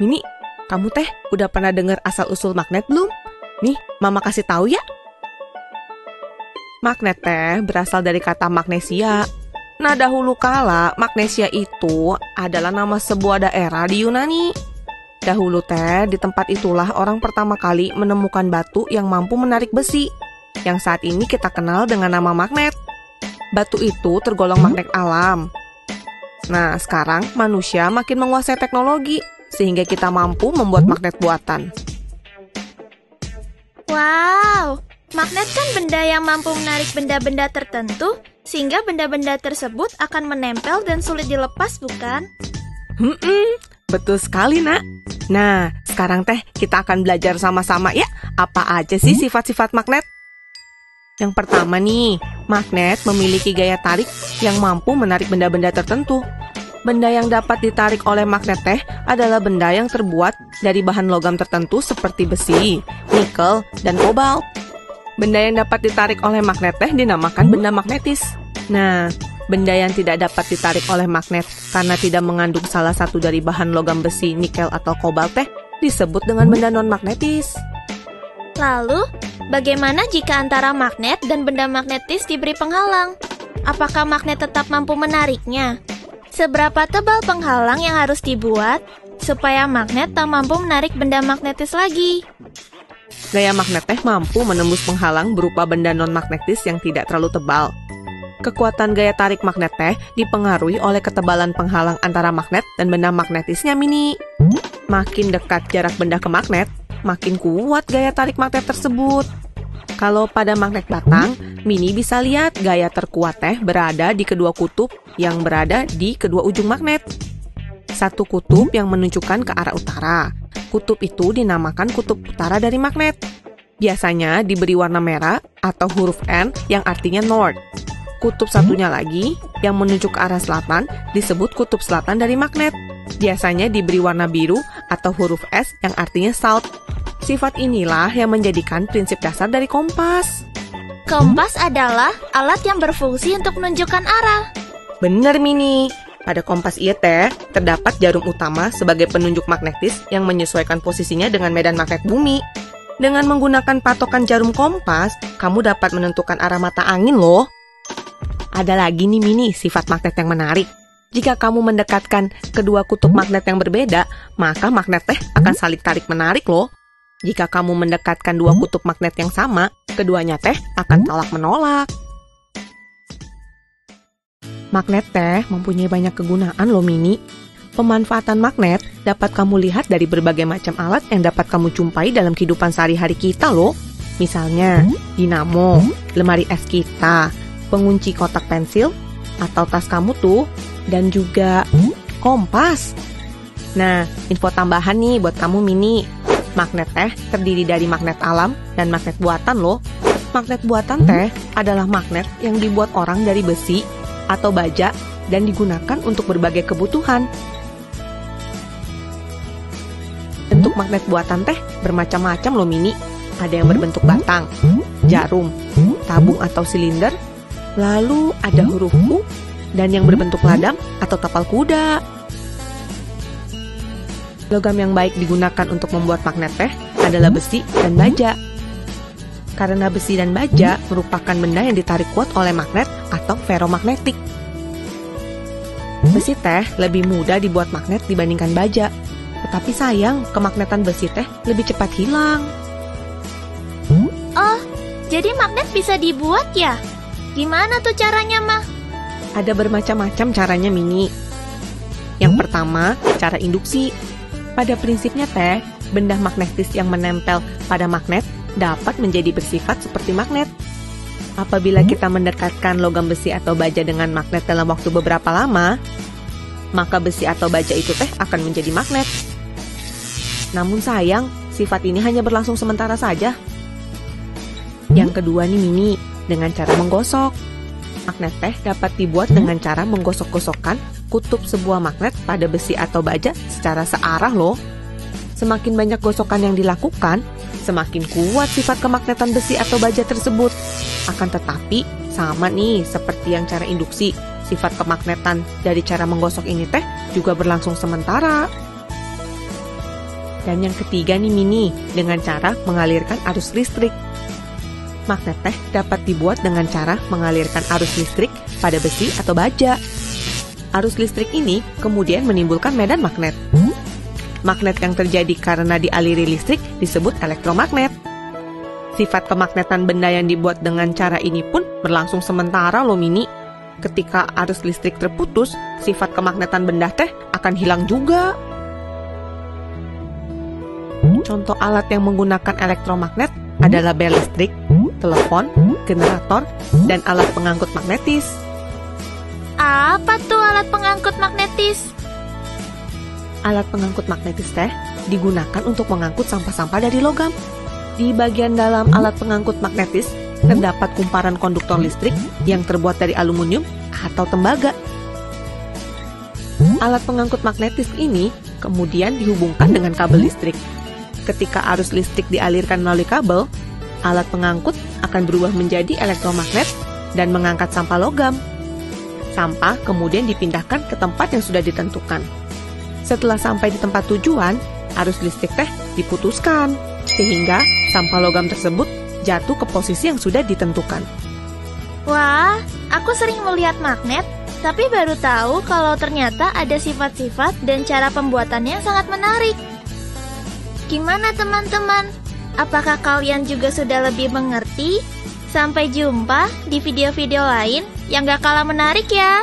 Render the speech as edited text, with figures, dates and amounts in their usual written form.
Mini, kamu teh udah pernah dengar asal-usul magnet belum? Nih, Mama kasih tahu ya. Magnet teh berasal dari kata magnesia. Nah, dahulu kala magnesia itu adalah nama sebuah daerah di Yunani. Dahulu teh di tempat itulah orang pertama kali menemukan batu yang mampu menarik besi, yang saat ini kita kenal dengan nama magnet. Batu itu tergolong magnet alam. Nah, sekarang manusia makin menguasai teknologi, sehingga kita mampu membuat magnet buatan. Wow, magnet kan benda yang mampu menarik benda-benda tertentu, sehingga benda-benda tersebut akan menempel dan sulit dilepas, bukan? Betul sekali, Nak. Nah, sekarang teh kita akan belajar sama-sama ya, apa aja sih sifat-sifat magnet? Yang pertama nih, magnet memiliki gaya tarik yang mampu menarik benda-benda tertentu. Benda yang dapat ditarik oleh magnet teh adalah benda yang terbuat dari bahan logam tertentu seperti besi, nikel, dan kobalt. Benda yang dapat ditarik oleh magnet teh dinamakan benda magnetis. Nah, benda yang tidak dapat ditarik oleh magnet karena tidak mengandung salah satu dari bahan logam besi, nikel, atau kobalt teh disebut dengan benda non-magnetis. Lalu, bagaimana jika antara magnet dan benda magnetis diberi penghalang? Apakah magnet tetap mampu menariknya? Seberapa tebal penghalang yang harus dibuat supaya magnet tak mampu menarik benda magnetis lagi? Gaya magnet teh mampu menembus penghalang berupa benda non-magnetis yang tidak terlalu tebal. Kekuatan gaya tarik magnet teh dipengaruhi oleh ketebalan penghalang antara magnet dan benda magnetisnya, Mini. Makin dekat jarak benda ke magnet, makin kuat gaya tarik magnet tersebut. Kalau pada magnet batang, Mini bisa lihat gaya terkuat teh berada di kedua kutub yang berada di kedua ujung magnet. Satu kutub yang menunjukkan ke arah utara. Kutub itu dinamakan kutub utara dari magnet. Biasanya diberi warna merah atau huruf N yang artinya north. Kutub satunya lagi yang menunjuk ke arah selatan disebut kutub selatan dari magnet. Biasanya diberi warna biru atau huruf S yang artinya south. Sifat inilah yang menjadikan prinsip dasar dari kompas. Kompas adalah alat yang berfungsi untuk menunjukkan arah. Bener, Mini. Pada kompas ieu teh terdapat jarum utama sebagai penunjuk magnetis yang menyesuaikan posisinya dengan medan magnet bumi. Dengan menggunakan patokan jarum kompas, kamu dapat menentukan arah mata angin loh. Ada lagi nih, Mini, sifat magnet yang menarik. Jika kamu mendekatkan kedua kutub magnet yang berbeda, maka magnet teh akan saling tarik-menarik loh. Jika kamu mendekatkan dua kutub magnet yang sama, keduanya teh akan tolak-menolak. Magnet teh mempunyai banyak kegunaan loh, Mini. Pemanfaatan magnet dapat kamu lihat dari berbagai macam alat yang dapat kamu jumpai dalam kehidupan sehari-hari kita loh. Misalnya, dinamo, lemari es kita, pengunci kotak pensil, atau tas kamu tuh, dan juga kompas. Nah, info tambahan nih buat kamu, Mini. Magnet teh terdiri dari magnet alam dan magnet buatan loh. Magnet buatan teh adalah magnet yang dibuat orang dari besi atau baja dan digunakan untuk berbagai kebutuhan. Bentuk magnet buatan teh bermacam-macam loh, Mini. Ada yang berbentuk batang, jarum, tabung atau silinder, lalu ada huruf U, dan yang berbentuk ladang atau tapal kuda. Logam yang baik digunakan untuk membuat magnet teh adalah besi dan baja. Karena besi dan baja merupakan benda yang ditarik kuat oleh magnet atau ferromagnetik. Besi teh lebih mudah dibuat magnet dibandingkan baja. Tetapi sayang, kemagnetan besi teh lebih cepat hilang. Oh, jadi magnet bisa dibuat ya? Gimana tuh caranya, Mah? Ada bermacam-macam caranya, Mini. Yang pertama, cara induksi. Pada prinsipnya teh, benda magnetis yang menempel pada magnet dapat menjadi bersifat seperti magnet. Apabila kita mendekatkan logam besi atau baja dengan magnet dalam waktu beberapa lama, maka besi atau baja itu teh akan menjadi magnet. Namun sayang, sifat ini hanya berlangsung sementara saja. Yang kedua nih, Mini, dengan cara menggosok. Magnet teh dapat dibuat dengan cara menggosok-gosokkan kutub sebuah magnet pada besi atau baja secara searah loh. Semakin banyak gosokan yang dilakukan, semakin kuat sifat kemagnetan besi atau baja tersebut. Akan tetapi, sama nih seperti yang cara induksi, sifat kemagnetan dari cara menggosok ini teh juga berlangsung sementara. Dan yang ketiga nih Mini, dengan cara mengalirkan arus listrik. Magnet teh dapat dibuat dengan cara mengalirkan arus listrik pada besi atau baja. Arus listrik ini kemudian menimbulkan medan magnet. Magnet yang terjadi karena dialiri listrik disebut elektromagnet. Sifat kemagnetan benda yang dibuat dengan cara ini pun berlangsung sementara loh Mini. Ketika arus listrik terputus, sifat kemagnetan benda teh akan hilang juga. Contoh alat yang menggunakan elektromagnet adalah bel listrik, telepon, generator, dan alat pengangkut magnetis. Apa tuh alat pengangkut magnetis? Alat pengangkut magnetis teh digunakan untuk mengangkut sampah-sampah dari logam. Di bagian dalam alat pengangkut magnetis terdapat kumparan konduktor listrik yang terbuat dari aluminium atau tembaga. Alat pengangkut magnetis ini kemudian dihubungkan dengan kabel listrik. Ketika arus listrik dialirkan melalui kabel, alat pengangkut akan berubah menjadi elektromagnet dan mengangkat sampah logam. Sampah kemudian dipindahkan ke tempat yang sudah ditentukan. Setelah sampai di tempat tujuan, arus listrik teh diputuskan, sehingga sampah logam tersebut jatuh ke posisi yang sudah ditentukan. Wah, aku sering melihat magnet, tapi baru tahu kalau ternyata ada sifat-sifat dan cara pembuatannya yang sangat menarik. Gimana teman-teman? Apakah kalian juga sudah lebih mengerti? Sampai jumpa di video-video lain yang gak kalah menarik ya.